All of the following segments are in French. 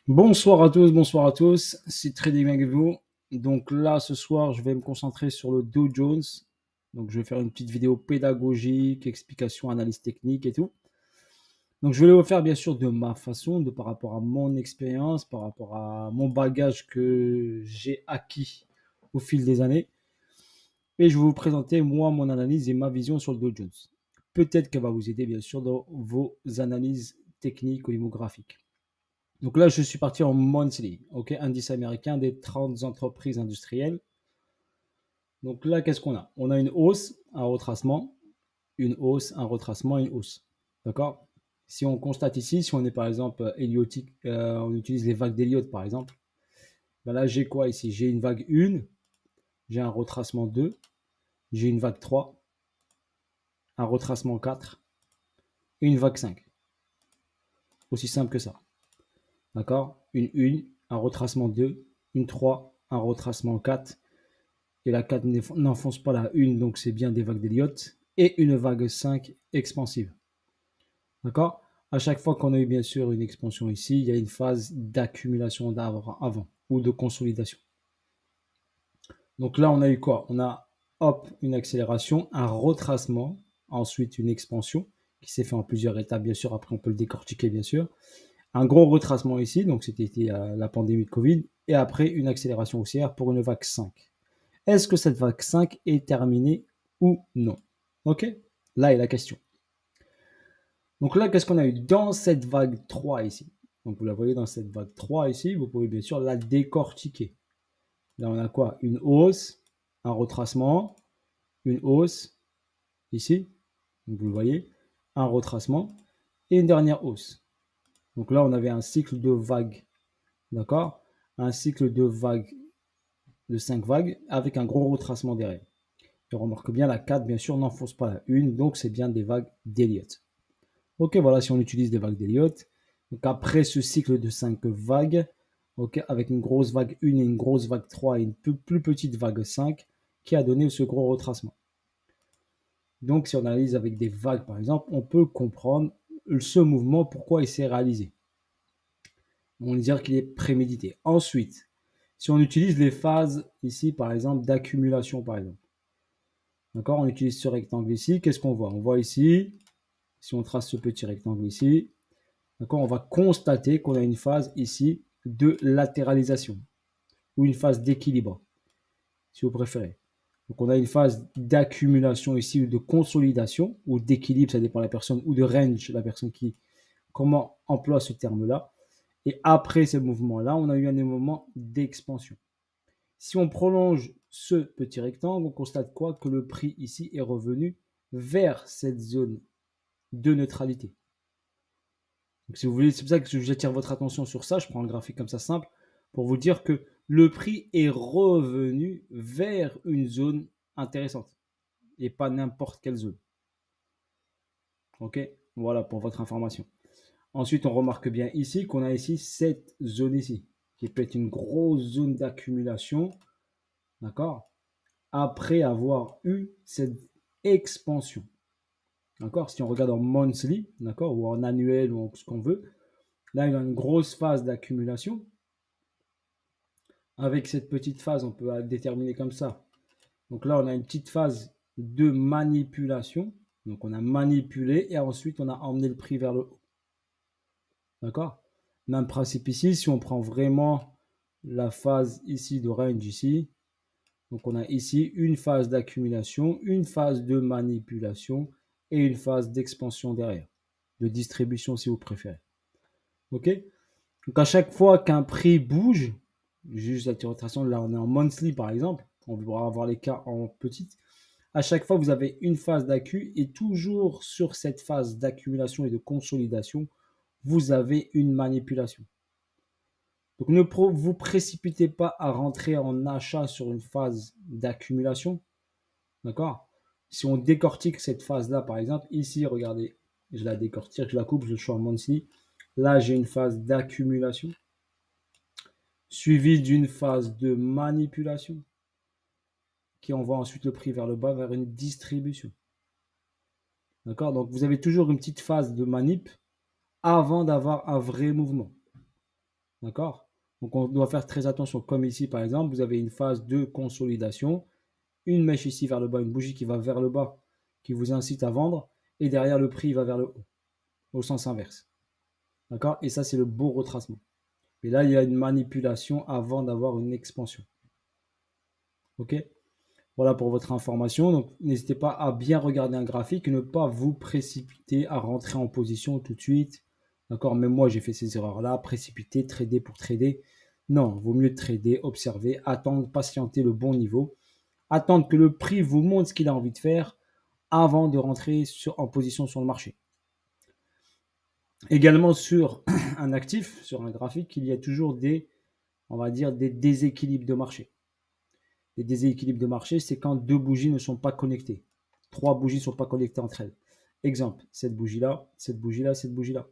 Bonsoir à tous, c'est Trading avec vous. Donc là, ce soir, je vais me concentrer sur le Dow Jones. Donc je vais faire une petite vidéo pédagogique, explication, analyse technique et tout. Donc je vais le faire bien sûr de ma façon, de par rapport à mon expérience, par rapport à mon bagage que j'ai acquis au fil des années. Et je vais vous présenter moi mon analyse et ma vision sur le Dow Jones. Peut-être qu'elle va vous aider bien sûr dans vos analyses techniques au niveau graphique. Donc là, je suis parti en monthly, ok, indice américain des 30 entreprises industrielles. Donc là, qu'est-ce qu'on a? On a une hausse, un retracement, une hausse, un retracement, une hausse. D'accord? Si on constate ici, si on est par exemple héliotique, on utilise les vagues d'Elliott par exemple. Ben là, j'ai quoi ici? J'ai une vague 1, j'ai un retracement 2, j'ai une vague 3, un retracement 4 et une vague 5. Aussi simple que ça. D'accord? Une 1, un retracement 2, une 3, un retracement 4, et la 4 n'enfonce pas la 1, donc c'est bien des vagues d'Elliott, et une vague 5 expansive. D'accord? À chaque fois qu'on a eu bien sûr une expansion ici, il y a une phase d'accumulation avant ou de consolidation. Donc là, on a eu quoi? On a hop, une accélération, un retracement, ensuite une expansion qui s'est fait en plusieurs étapes, bien sûr. Après, on peut le décortiquer, bien sûr. Un gros retracement ici, donc c'était la pandémie de Covid, et après une accélération haussière pour une vague 5. Est-ce que cette vague 5 est terminée ou non? Ok? Là est la question. Donc là, qu'est-ce qu'on a eu dans cette vague 3 ici? Donc vous la voyez dans cette vague 3 ici, vous pouvez bien sûr la décortiquer. Là, on a quoi? Une hausse, un retracement, une hausse ici, donc vous le voyez, un retracement et une dernière hausse. Donc là, on avait un cycle de vagues, d'accord? Un cycle de vagues, de 5 vagues avec un gros retracement derrière. Et on remarque bien la 4, bien sûr, n'enfonce pas la 1, donc c'est bien des vagues d'Elliott. Ok, voilà, si on utilise des vagues d'Elliott. Donc après ce cycle de 5 vagues, ok, avec une grosse vague 1 et une grosse vague 3 et une plus petite vague 5, qui a donné ce gros retracement. Donc si on analyse avec des vagues, par exemple, on peut comprendre ce mouvement, pourquoi il s'est réalisé. On va dire qu'il est prémédité. Ensuite, si on utilise les phases ici, par exemple, d'accumulation, par exemple. D'accord? On utilise ce rectangle ici. Qu'est-ce qu'on voit? On voit ici, si on trace ce petit rectangle ici, d'accord, on va constater qu'on a une phase ici de latéralisation ou une phase d'équilibre, si vous préférez. Donc on a une phase d'accumulation ici ou de consolidation ou d'équilibre, ça dépend de la personne, ou de range, la personne qui comment emploie ce terme-là. Et après ce mouvement-là, on a eu un moment d'expansion. Si on prolonge ce petit rectangle, on constate quoi? Que le prix ici est revenu vers cette zone de neutralité. Donc, si vous voulez, c'est pour ça que j'attire votre attention sur ça. Je prends un graphique comme ça simple pour vous dire que le prix est revenu vers une zone intéressante et pas n'importe quelle zone. Ok? Voilà pour votre information. Ensuite, on remarque bien ici qu'on a ici cette zone ici qui peut être une grosse zone d'accumulation. D'accord? Après avoir eu cette expansion. D'accord? Si on regarde en monthly, d'accord, ou en annuel, ou en ce qu'on veut, là, il y a une grosse phase d'accumulation. Avec cette petite phase, on peut la déterminer comme ça. Donc là, on a une petite phase de manipulation. Donc on a manipulé et ensuite on a emmené le prix vers le haut. D'accord? Même principe ici, si on prend vraiment la phase ici de range ici, donc on a ici une phase d'accumulation, une phase de manipulation et une phase d'expansion derrière, de distribution si vous préférez. Ok? Donc à chaque fois qu'un prix bouge, juste la rotation, là on est en monthly par exemple, on va avoir les cas en petite. À chaque fois, vous avez une phase d'accu et toujours sur cette phase d'accumulation et de consolidation, vous avez une manipulation. Donc ne vous précipitez pas à rentrer en achat sur une phase d'accumulation. D'accord? Si on décortique cette phase-là, par exemple, ici, regardez, je la décortique, je la coupe, je suis en monthly. Là, j'ai une phase d'accumulation suivie d'une phase de manipulation qui envoie ensuite le prix vers le bas, vers une distribution. D'accord? Donc, vous avez toujours une petite phase de manip avant d'avoir un vrai mouvement. D'accord? Donc, on doit faire très attention. Comme ici, par exemple, vous avez une phase de consolidation, une mèche ici vers le bas, une bougie qui va vers le bas, qui vous incite à vendre, et derrière, le prix va vers le haut, au sens inverse. D'accord? Et ça, c'est le beau retracement. Et là, il y a une manipulation avant d'avoir une expansion. OK? Voilà pour votre information. Donc, n'hésitez pas à bien regarder un graphique et ne pas vous précipiter à rentrer en position tout de suite. D'accord? Même moi, j'ai fait ces erreurs-là. Précipiter, trader pour trader. Non, vaut mieux trader, observer, attendre, patienter le bon niveau. Attendre que le prix vous montre ce qu'il a envie de faire avant de rentrer en position sur le marché. Également sur un actif, sur un graphique, il y a toujours on va dire, des déséquilibres de marché. Les déséquilibres de marché, c'est quand deux bougies ne sont pas connectées. Trois bougies ne sont pas connectées entre elles. Exemple, cette bougie-là, cette bougie-là, cette bougie-là.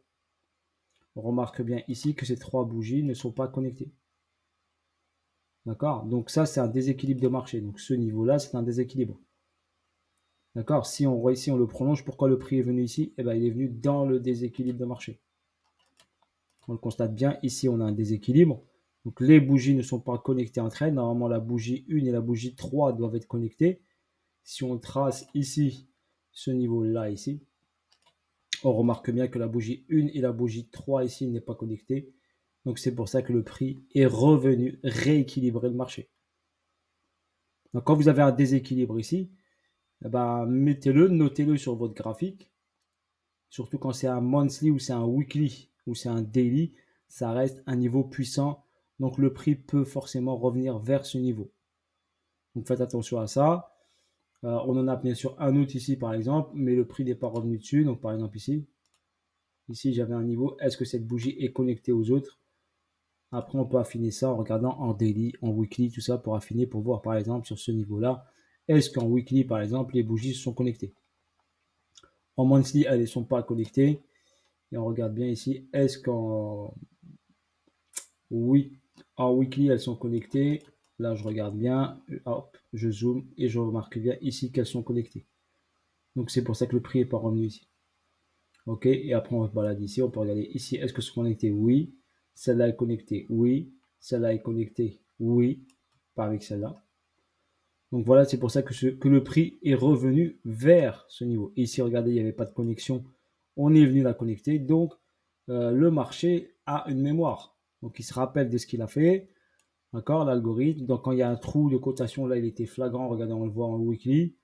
On remarque bien ici que ces trois bougies ne sont pas connectées. D'accord? Donc ça, c'est un déséquilibre de marché. Donc ce niveau-là, c'est un déséquilibre. D'accord? Si on voit ici, on le prolonge, pourquoi le prix est venu ici? Eh bien, il est venu dans le déséquilibre de marché. On le constate bien, ici, on a un déséquilibre. Donc les bougies ne sont pas connectées entre elles. Normalement, la bougie 1 et la bougie 3 doivent être connectées. Si on trace ici, ce niveau-là ici, on remarque bien que la bougie 1 et la bougie 3 ici n'est pas connectée. Donc c'est pour ça que le prix est revenu rééquilibrer le marché. Donc quand vous avez un déséquilibre ici, eh ben, mettez-le, notez-le sur votre graphique. Surtout quand c'est un monthly ou c'est un weekly ou c'est un daily, ça reste un niveau puissant. Donc le prix peut forcément revenir vers ce niveau. Donc faites attention à ça. On en a bien sûr un autre ici par exemple, mais le prix n'est pas revenu dessus. Donc par exemple ici, j'avais un niveau. Est-ce que cette bougie est connectée aux autres? Après, on peut affiner ça en regardant en daily, en weekly, tout ça pour affiner, pour voir par exemple sur ce niveau-là. Est-ce qu'en weekly, par exemple, les bougies sont connectées? En monthly, elles ne sont pas connectées. Et on regarde bien ici, est-ce qu'en weekly, elles sont connectées? Là, je regarde bien, hop, je zoome et je remarque bien ici qu'elles sont connectées. Donc, c'est pour ça que le prix n'est pas revenu ici. OK, et après, on se balade ici, on peut regarder ici, est-ce que c'est connecté? Oui. Celle-là est connectée? Oui. Celle-là est connectée? Oui. Pas avec celle-là. Donc voilà, c'est pour ça que le prix est revenu vers ce niveau. Et ici, regardez, il n'y avait pas de connexion. On est venu la connecter. Donc, le marché a une mémoire. Donc, il se rappelle de ce qu'il a fait. D'accord, l'algorithme. Donc, quand il y a un trou de cotation, là, il était flagrant. Regardez, on le voit en weekly.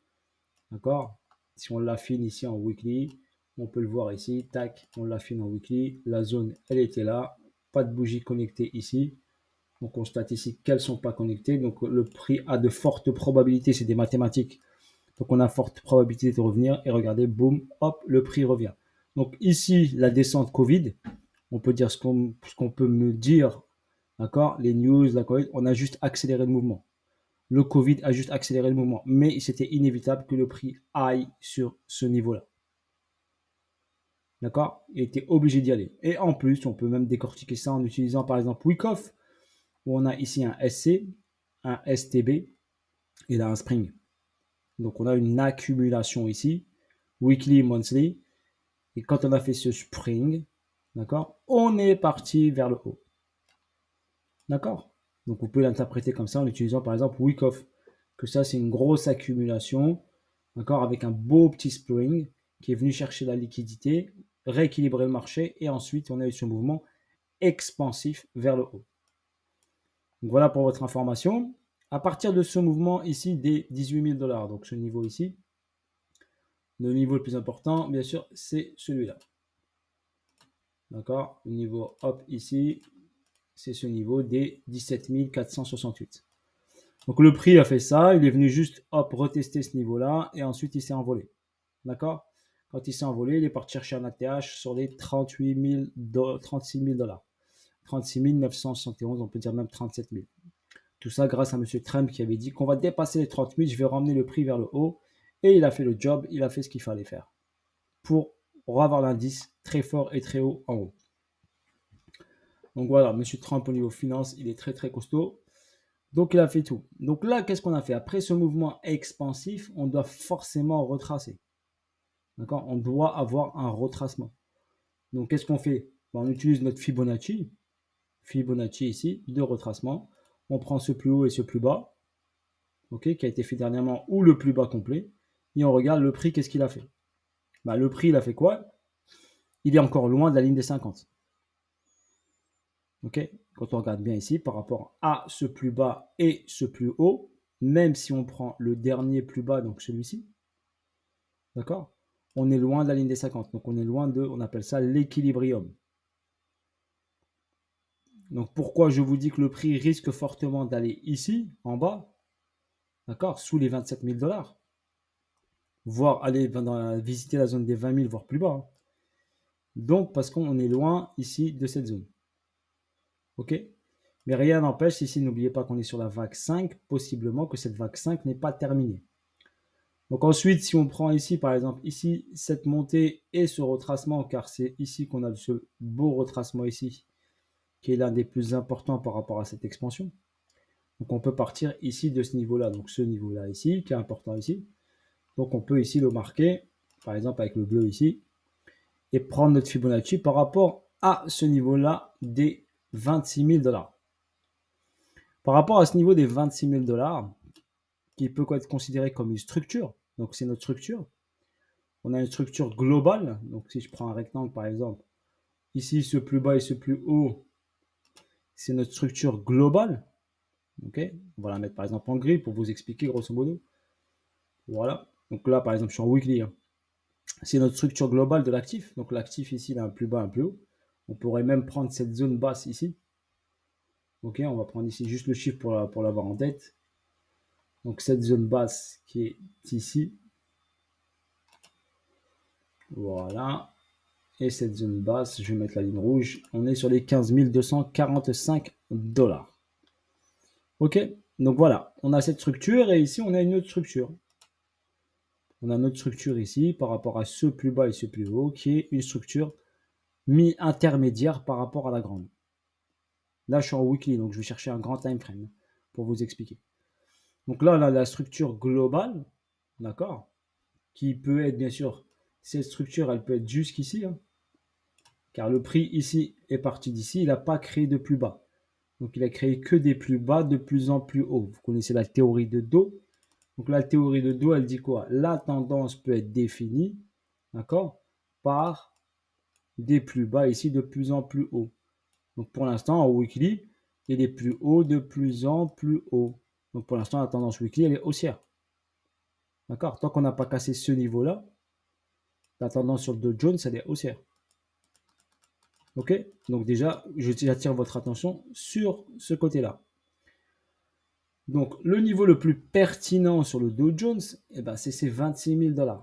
D'accord. Si on l'affine ici en weekly, on peut le voir ici. Tac, on l'affine en weekly. La zone, elle était là. Pas de bougie connectée ici. On constate ici qu'elles ne sont pas connectées. Donc, le prix a de fortes probabilités. C'est des mathématiques. Donc, on a forte probabilité de revenir. Et regardez, boum, hop, le prix revient. Donc, ici, la descente Covid, on peut dire ce qu'on peut me dire. D'accord? Les news, la Covid, on a juste accéléré le mouvement. Le Covid a juste accéléré le mouvement. Mais c'était inévitable que le prix aille sur ce niveau-là. D'accord? Il était obligé d'y aller. Et en plus, on peut même décortiquer ça en utilisant par exemple Wyckoff, où on a ici un SC, un STB et là un Spring. Donc on a une accumulation ici, weekly, monthly. Et quand on a fait ce Spring, d'accord, on est parti vers le haut. D'accord? Donc on peut l'interpréter comme ça en utilisant par exemple Wyckoff, que ça c'est une grosse accumulation, d'accord, avec un beau petit Spring qui est venu chercher la liquidité, rééquilibrer le marché et ensuite on a eu ce mouvement expansif vers le haut. Donc voilà pour votre information. À partir de ce mouvement ici des 18 000 $, donc ce niveau ici, le niveau le plus important, bien sûr, c'est celui-là. D'accord? Le niveau hop ici, c'est ce niveau des 17 468. Donc le prix a fait ça, il est venu juste hop retester ce niveau-là et ensuite il s'est envolé. D'accord? Quand il s'est envolé, il est parti chercher un ATH sur les 36 000 $. 36 971, on peut dire même 37 000. Tout ça grâce à M. Trump qui avait dit qu'on va dépasser les 30 000, je vais ramener le prix vers le haut. Et il a fait le job, il a fait ce qu'il fallait faire pour avoir l'indice très fort et très haut en haut. Donc voilà, M. Trump au niveau finance, il est très très costaud. Donc il a fait tout. Donc là, qu'est-ce qu'on a fait? Après ce mouvement expansif, on doit forcément retracer. D'accord? On doit avoir un retracement. Donc qu'est-ce qu'on fait? On utilise notre Fibonacci. Fibonacci ici, de retracement. On prend ce plus haut et ce plus bas, ok, qui a été fait dernièrement, ou le plus bas complet, et on regarde le prix, qu'est-ce qu'il a fait. Bah, le prix, il a fait quoi? Il est encore loin de la ligne des 50. Ok, quand on regarde bien ici, par rapport à ce plus bas et ce plus haut, même si on prend le dernier plus bas, donc celui-ci, d'accord, on est loin de la ligne des 50. Donc on est loin de, on appelle ça l'équilibrium. Donc pourquoi je vous dis que le prix risque fortement d'aller ici, en bas, d'accord, sous les 27 000 $, voire aller visiter la zone des 20 000, voire plus bas. Hein. Donc parce qu'on est loin ici de cette zone. Ok. Mais rien n'empêche, ici, n'oubliez pas qu'on est sur la vague 5, possiblement que cette vague 5 n'est pas terminée. Donc ensuite, si on prend ici, par exemple, ici, cette montée et ce retracement, car c'est ici qu'on a ce beau retracement ici, qui est l'un des plus importants par rapport à cette expansion. Donc on peut partir ici de ce niveau-là, donc ce niveau-là ici, qui est important ici. Donc on peut ici le marquer, par exemple avec le bleu ici, et prendre notre Fibonacci par rapport à ce niveau-là des 26 000 $. Par rapport à ce niveau des 26 000 $, qui peut être considéré comme une structure, donc c'est notre structure. On a une structure globale, donc si je prends un rectangle par exemple, ici ce plus bas et ce plus haut, c'est notre structure globale. Ok, on va la mettre par exemple en gris pour vous expliquer grosso modo. Voilà, donc là par exemple sur weekly, hein, c'est notre structure globale de l'actif. Donc l'actif ici, il a un plus bas, un plus haut. On pourrait même prendre cette zone basse ici. Ok, on va prendre ici juste le chiffre pour l'avoir en tête. Donc cette zone basse qui est ici. Voilà. Et cette zone basse, je vais mettre la ligne rouge. On est sur les 15 245 $. Ok, donc voilà, on a cette structure et ici on a une autre structure. On a notre structure ici par rapport à ce plus bas et ce plus haut qui est une structure mi-intermédiaire par rapport à la grande. Là, je suis en weekly, donc je vais chercher un grand time frame pour vous expliquer. Donc là, on a la structure globale, d'accord, qui peut être, bien sûr, cette structure, elle peut être jusqu'ici, hein, car le prix ici est parti d'ici, il n'a pas créé de plus bas. Donc, il a créé que des plus bas de plus en plus haut. Vous connaissez la théorie de dos. Donc, la théorie de dos, elle dit quoi? La tendance peut être définie, d'accord, par des plus bas ici de plus en plus haut. Donc, pour l'instant, en weekly, il est plus haut de plus en plus haut. Donc, pour l'instant, la tendance weekly, elle est haussière. D'accord? Tant qu'on n'a pas cassé ce niveau-là, la tendance sur le Dow Jones, elle est haussière. Ok? Donc, déjà, j'attire votre attention sur ce côté-là. Donc, le niveau le plus pertinent sur le Dow Jones, eh ben, c'est ces 26 000 $.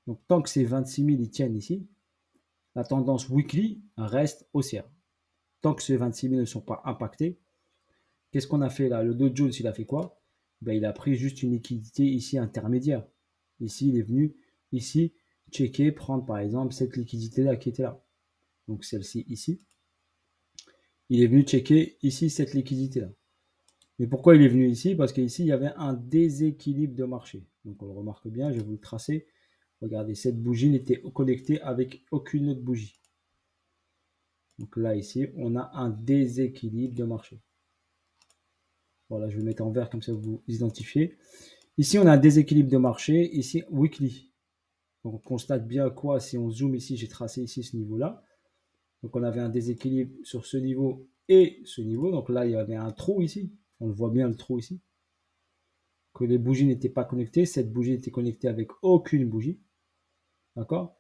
Donc, tant que ces 26 000 ils tiennent ici, la tendance weekly reste haussière. Tant que ces 26 000 ne sont pas impactés, qu'est-ce qu'on a fait là? Le Dow Jones, il a fait quoi? Ben, il a pris juste une liquidité ici intermédiaire. Ici, il est venu ici checker, prendre par exemple cette liquidité-là qui était là. Donc, celle-ci ici. Il est venu checker ici cette liquidité-là. Mais pourquoi il est venu ici? Parce qu'ici, il y avait un déséquilibre de marché. Donc, on le remarque bien, je vais vous le tracer. Regardez, cette bougie n'était connectée avec aucune autre bougie. Donc là, ici, on a un déséquilibre de marché. Voilà, je vais mettre en vert comme ça vous identifiez. Ici, on a un déséquilibre de marché. Ici, weekly. Donc, on constate bien quoi? Si on zoome ici, j'ai tracé ici ce niveau-là. Donc, on avait un déséquilibre sur ce niveau et ce niveau. Donc là, il y avait un trou ici. On le voit bien, le trou ici. Que les bougies n'étaient pas connectées. Cette bougie était connectée avec aucune bougie. D'accord?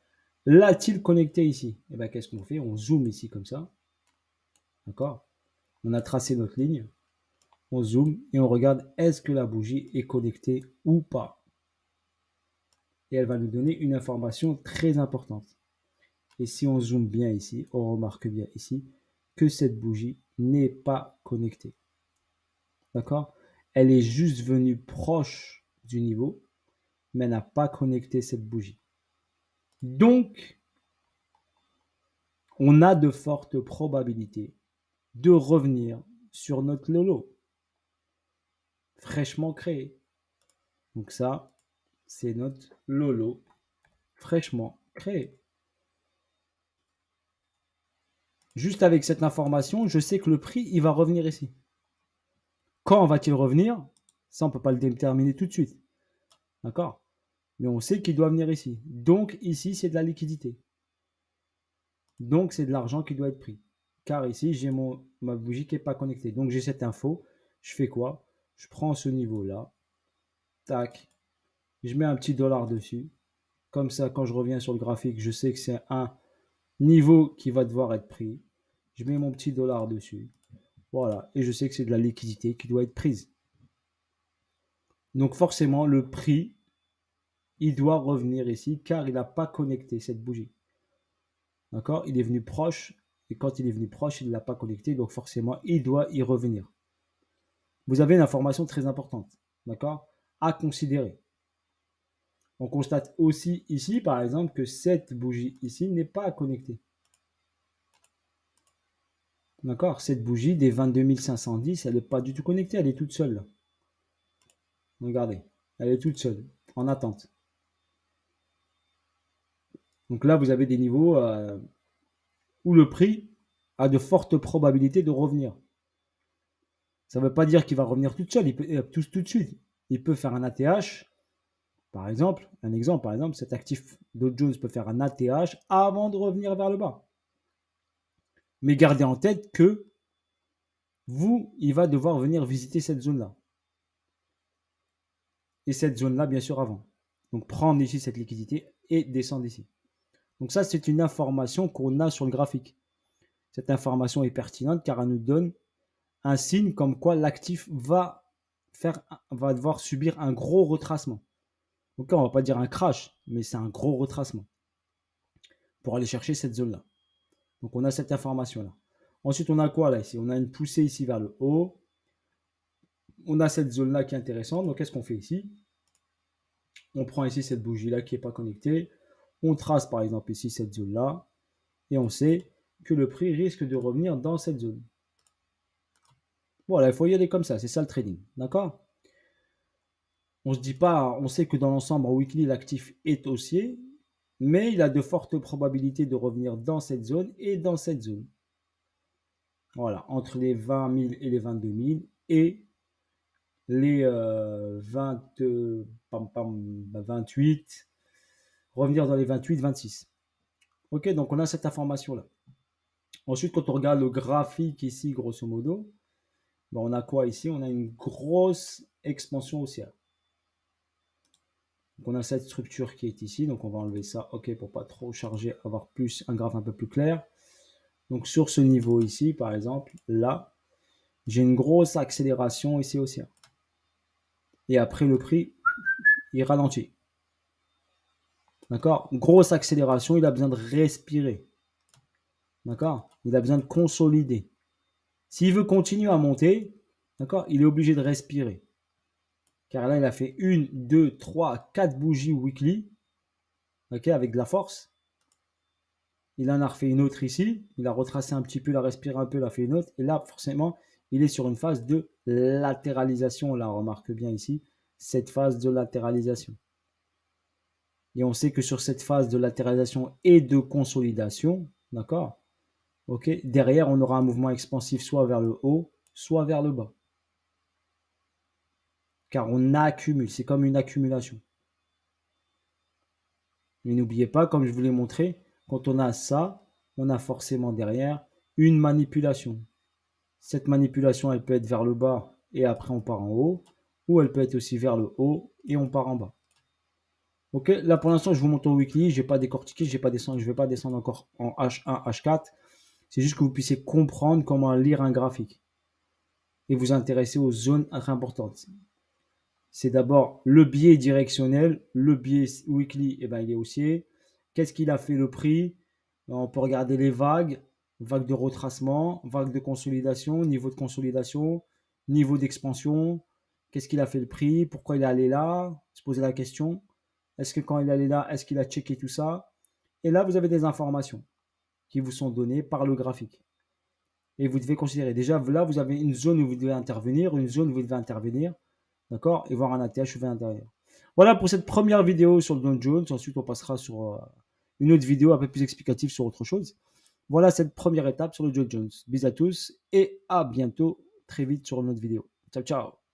L'a-t-il connecté ici? Et bien, qu'est-ce qu'on fait? On zoome ici comme ça. D'accord? On a tracé notre ligne. On zoome et on regarde est-ce que la bougie est connectée ou pas. Et elle va nous donner une information très importante. Et si on zoome bien ici, on remarque bien ici que cette bougie n'est pas connectée. D'accord? Elle est juste venue proche du niveau, mais n'a pas connecté cette bougie. Donc, on a de fortes probabilités de revenir sur notre Lolo, fraîchement créé. Donc ça, c'est notre Lolo fraîchement créé. juste avec cette information, je sais que le prix, il va revenir ici. Quand va-t-il revenir? Ça, on ne peut pas le déterminer tout de suite. D'accord? Mais on sait qu'il doit venir ici. Donc, ici, c'est de la liquidité. Donc, c'est de l'argent qui doit être pris. Car ici, j'ai ma bougie qui n'est pas connectée. Donc, j'ai cette info. Je fais quoi? Je prends ce niveau-là. Tac. Je mets un petit dollar dessus. Comme ça, quand je reviens sur le graphique, je sais que c'est un niveau qui va devoir être pris. Je mets mon petit dollar dessus. Voilà. Et je sais que c'est de la liquidité qui doit être prise. Donc, forcément, le prix, il doit revenir ici car il n'a pas connecté cette bougie. D'accord? Il est venu proche. Et quand il est venu proche, il ne l'a pas connecté. Donc, forcément, il doit y revenir. Vous avez une information très importante. D'accord? À considérer. On constate aussi ici, par exemple, que cette bougie ici n'est pas connectée. D'accord? Cette bougie des 22 510, elle n'est pas du tout connectée, elle est toute seule. Là. Regardez, elle est toute seule, en attente. Donc là, vous avez des niveaux où le prix a de fortes probabilités de revenir. Ça ne veut pas dire qu'il va revenir tout seul, il peut, tout de suite. Il peut faire un ATH, par exemple, cet actif Dow Jones peut faire un ATH avant de revenir vers le bas. Mais gardez en tête que il va devoir venir visiter cette zone-là. Et cette zone-là, bien sûr, avant. Donc, prendre ici cette liquidité et descendre ici. Donc, ça, c'est une information qu'on a sur le graphique. Cette information est pertinente car elle nous donne un signe comme quoi l'actif va devoir subir un gros retracement. Donc, on ne va pas dire un crash, mais c'est un gros retracement pour aller chercher cette zone-là. Donc, on a cette information-là. Ensuite, on a quoi là ici? On a une poussée ici vers le haut. On a cette zone-là qui est intéressante. Donc, qu'est-ce qu'on fait ici? On prend ici cette bougie-là qui n'est pas connectée. On trace par exemple ici cette zone-là. Et on sait que le prix risque de revenir dans cette zone. Voilà, il faut y aller comme ça. C'est ça le trading. D'accord? On se dit pas, on sait que dans l'ensemble, en weekly, l'actif est haussier. Mais il a de fortes probabilités de revenir dans cette zone et dans cette zone. Voilà, entre les 20 000 et les 22 000 et les 28, revenir dans les 28, 26. Ok, donc on a cette information-là. Ensuite, quand on regarde le graphique ici, grosso modo, ben on a quoi ici? On a une grosse expansion haussière. Donc on a cette structure qui est ici, donc on va enlever ça, ok, pour pas trop charger, avoir plus un graphe un peu plus clair. Donc sur ce niveau ici, par exemple, là, j'ai une grosse accélération ici haussière. Et après le prix, il ralentit. D'accord? Grosse accélération, il a besoin de respirer. D'accord? Il a besoin de consolider. S'il veut continuer à monter, d'accord, il est obligé de respirer. Car là, il a fait 1, 2, 3, 4 bougies weekly. Ok, avec de la force. Il en a refait une autre ici. Il a retracé un petit peu, il a respiré un peu, il a fait une autre. Et là, forcément, il est sur une phase de latéralisation. Là, on remarque bien ici, cette phase de latéralisation. Et on sait que sur cette phase de latéralisation et de consolidation, d'accord, ok, derrière, on aura un mouvement expansif soit vers le haut, soit vers le bas. Car on accumule, c'est comme une accumulation. Mais n'oubliez pas, comme je vous l'ai montré, quand on a ça, on a forcément derrière une manipulation. Cette manipulation, elle peut être vers le bas et après on part en haut, ou elle peut être aussi vers le haut et on part en bas. Ok, là pour l'instant je vous montre au weekly, je n'ai pas décortiqué, je ne vais pas descendre encore en H1, H4. C'est juste que vous puissiez comprendre comment lire un graphique et vous intéresser aux zones importantes. C'est d'abord le biais directionnel, le biais weekly, eh ben, il est haussier. Qu'est-ce qu'il a fait le prix? On peut regarder les vagues, vagues de retracement, vagues de consolidation, niveau de consolidation, niveau d'expansion. Qu'est-ce qu'il a fait le prix? Pourquoi il est allé là? Se poser la question. Est-ce que quand il est allé là, est-ce qu'il a checké tout ça? Et là, vous avez des informations qui vous sont données par le graphique. Et vous devez considérer, déjà là, vous avez une zone où vous devez intervenir, une zone où vous devez intervenir, d'accord, et voir un ATH à l'intérieur. Voilà pour cette première vidéo sur le Dow Jones. Ensuite, on passera sur une autre vidéo un peu plus explicative sur autre chose. Voilà cette première étape sur le Dow Jones. Bis à tous et à bientôt très vite sur une autre vidéo. Ciao, ciao.